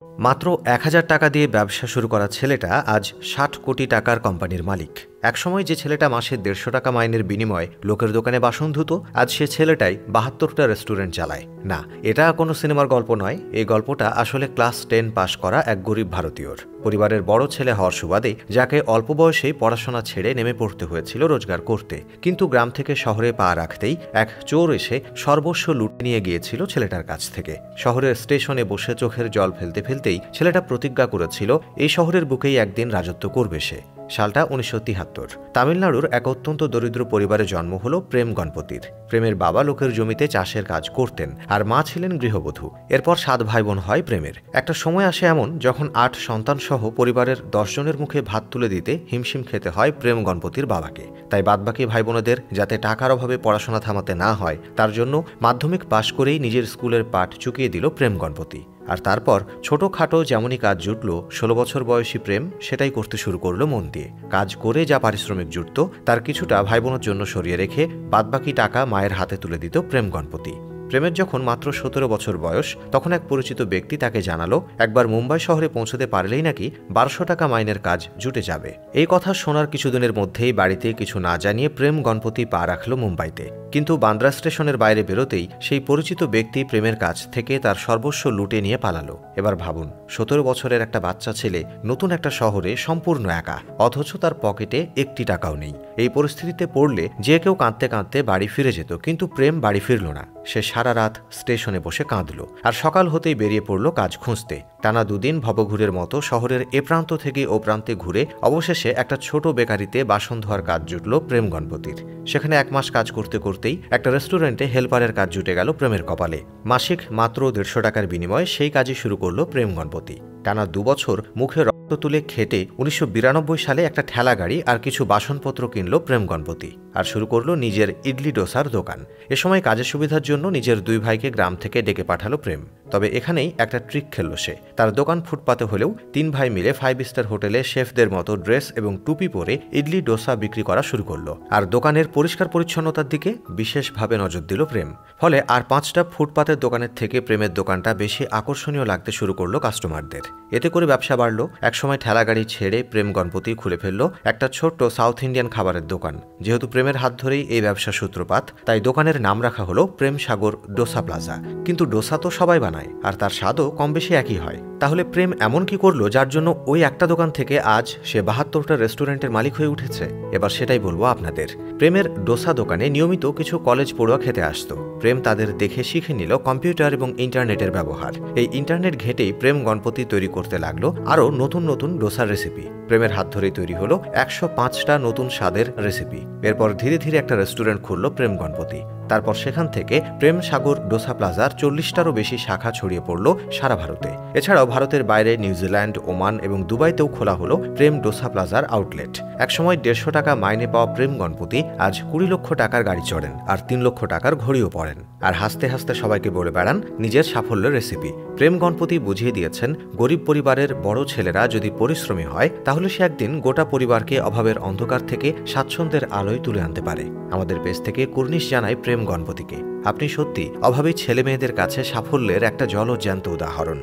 মাত্র ১,০০০ টাকা দিয়ে ব্যবসা শুরু করা ছেলেটা আজ ৬০ কোটি টাকার কোম্পানির মালিক। একসময় যে ছেলেটা মাসে ১৫০ টাকা মাইনের বিনিময়ে লোকের দোকানে বাসন ধুতো, আজ সে ছেলেটাই ৭২টা রেস্টুরেন্ট চালায়। না, এটা কোনো সিনেমার গল্প নয়। এই গল্পটা আসলে ক্লাস 10 পাশ করা এক গরিব ভারতীয়র। পরিবারের বড় ছেলে হওয়ার সুবাদে যাকে অল্প বয়সেই পড়াশোনা ছেড়ে নেমে পড়তে হয়েছিল রোজগার করতে, কিন্তু গ্রাম থেকে শহরে পা রাখতেই এক চোর এসে সর্বস্ব লুটে নিয়ে গিয়েছিল ছেলেটার কাছ থেকে। শহরের স্টেশনে বসে চোখের জল ফেলতে ফেলতেই ছেলেটা প্রতিজ্ঞা করেছিল এই শহরের বুকেই একদিন রাজত্ব করবে সে। সালটা ১৯৭৩। তামিলনাড়ুর এক অত্যন্ত দরিদ্র পরিবারে জন্ম হলো প্রেম গণপতির। প্রেমের বাবা লোকের জমিতে চাষের কাজ করতেন আর মা ছিলেন গৃহবধূ। এরপর ৭ ভাই বোন হয় প্রেমের। একটা সময় আসে এমন যখন ৮ সন্তান সহ পরিবারের ১০ জনের মুখে ভাত তুলে দিতে হিমশিম খেতে হয় প্রেম গণপতির বাবাকে। তাই বাদবাকি ভাই বোনেদের যাতে টাকার অভাবে পড়াশোনা থামাতে না হয়, তার জন্য মাধ্যমিক পাশ করেই নিজের স্কুলের পাঠ চুকিয়ে দিল প্রেম গণপতি। আর তারপর ছোটখাটো যেমনই কাজ জুটল, ১৬ বছর বয়সী প্রেম সেটাই করতে শুরু করলো মন দিয়ে। কাজ করে যা পারিশ্রমিক জুটত তার কিছুটা ভাই বোনের জন্য সরিয়ে রেখে বাদবাকি টাকা মায়ের হাতে তুলে দিত প্রেম গণপতি। প্রেমের যখন মাত্র ১৭ বছর বয়স, তখন এক পরিচিত ব্যক্তি তাকে জানালো একবার মুম্বাই শহরে পৌঁছতে পারলেই নাকি ১২০০ টাকা মাইনের কাজ জুটে যাবে। এই কথা শোনার কিছুদিনের মধ্যেই বাড়িতে কিছু না জানিয়ে প্রেম গণপতি পা রাখল মুম্বাইতে। কিন্তু বান্দ্রা স্টেশনের বাইরে বেরোতেই সেই পরিচিত ব্যক্তি প্রেমের কাছ থেকে তার সর্বস্ব লুটে নিয়ে পালালো। এবার ভাবুন, ১৭ বছরের একটা বাচ্চা ছেলে নতুন একটা শহরে সম্পূর্ণ একা, অথচ তার পকেটে একটি টাকাও নেই। এই পরিস্থিতিতে পড়লে যে কেউ কাঁদতে কাঁদতে বাড়ি ফিরে যেত, কিন্তু প্রেম বাড়ি ফিরল না। সে সারা রাত স্টেশনে বসে কাঁদল আর সকাল হতেই বেরিয়ে পড়ল কাজ খুঁজতে। টানা ২ দিন ভবঘুরের মতো শহরের এ প্রান্ত থেকে ও প্রান্তে ঘুরে অবশেষে একটা ছোট বেকারিতে বাসন ধোয়ার কাজ জুটল প্রেম গণপতির। সেখানে ১ মাস কাজ করতে করতেই একটা রেস্টুরেন্টে হেল্পারের কাজ জুটে গেল প্রেমের কপালে। মাসিক মাত্র ১৫০ টাকার বিনিময়ে সেই কাজই শুরু করলো প্রেম গণপতি। টানা ২ বছর মুখে রক্ত তুলে খেটে ১৯৯২ সালে একটা ঠেলা গাড়ি আর কিছু বাসনপত্র কিনল প্রেম গণপতি আর শুরু করলো নিজের ইডলি ডোসার দোকান। এ সময় কাজের সুবিধার জন্য নিজের ২ ভাইকে গ্রাম থেকে ডেকে পাঠালো প্রেম। তবে এখানেই একটা ট্রিক খেলল সে। তার দোকান ফুটপাতে হলেও ৩ ভাই মিলে 5 স্টার হোটেলে শেফদের মতো ড্রেস এবং টুপি পরে ইডলি ডোসা বিক্রি করা শুরু করলো। আর দোকানের পরিষ্কার পরিচ্ছন্নতার দিকে বিশেষভাবে নজর দিল প্রেম। ফলে আর ৫টা ফুটপাতের দোকানের থেকে প্রেমের দোকানটা বেশি আকর্ষণীয় লাগতে শুরু করলো কাস্টমারদের। এতে করে ব্যবসা বাড়ল। একসময় ঠেলা গাড়ি ছেড়ে প্রেম গণপতি খুলে ফেলল একটা ছোট্ট সাউথ ইন্ডিয়ান খাবারের দোকান। যেহেতু প্রেমের হাত ধরেই এই ব্যবসা সূত্রপাত, তাই দোকানের নাম রাখা হলো প্রেম সাগর ডোসা প্লাজা। কিন্তু ডোসা তো সবাই বানায়, আর তার স্বাদও কম বেশি একই হয়। তাহলে প্রেম এমন কি করলো যার জন্য ওই একটা দোকান থেকে আজ সে ৭২টা রেস্টুরেন্টের মালিক হয়ে উঠেছে? এবার সেটাই বলবো আপনাদের। প্রেমের ডোসা দোকানে নিয়মিত কিছু কলেজ পড়ুয়া খেতে আসতো। প্রেম তাদের দেখে শিখে নিল কম্পিউটার এবং ইন্টারনেটের ব্যবহার। এই ইন্টারনেট ঘেটেই প্রেম গণপতি তৈরি করতে লাগলো আরও নতুন নতুন ডোসার রেসিপি। প্রেমের হাত ধরেই তৈরি হলো ১০৫টা নতুন স্বাদের রেসিপি। এরপর ধীরে ধীরে একটা রেস্টুরেন্ট খুলল প্রেম গণপতি। তারপর সেখান থেকে প্রেম সাগর ডোসা প্লাজার ৪০টারও বেশি শাখা ছড়িয়ে পড়ল সারা ভারতে। এছাড়াও ভারতের বাইরে নিউজিল্যান্ড, ওমান এবং দুবাইতেও খোলা হলো প্রেম ডোসা প্লাজার আউটলেট। একসময় ১৫০ টাকা মাইনে পাওয়া প্রেম গণপতি আজ ২০ লক্ষ টাকার গাড়ি চড়েন আর ৩ লক্ষ টাকার ঘড়িও পরেন। আর হাসতে হাসতে সবাইকে বলে বেড়ান নিজের সাফল্যের রেসিপি। প্রেম গণপতি বুঝিয়ে দিয়েছেন, গরিব পরিবারের বড় ছেলেরা যদি পরিশ্রমী হয়, তাহলে সে একদিন গোটা পরিবারকে অভাবের অন্ধকার থেকে স্বাচ্ছন্দ্যের আলোয় তুলে আনতে পারে। আমাদের পেজ থেকে কুর্নিশ জানাই প্রেম গণপতিকে, আপনি সত্যি অভাবী ছেলে মেয়েদের কাছে সাফল্যের একটা জলজ্যান্ত উদাহরণ।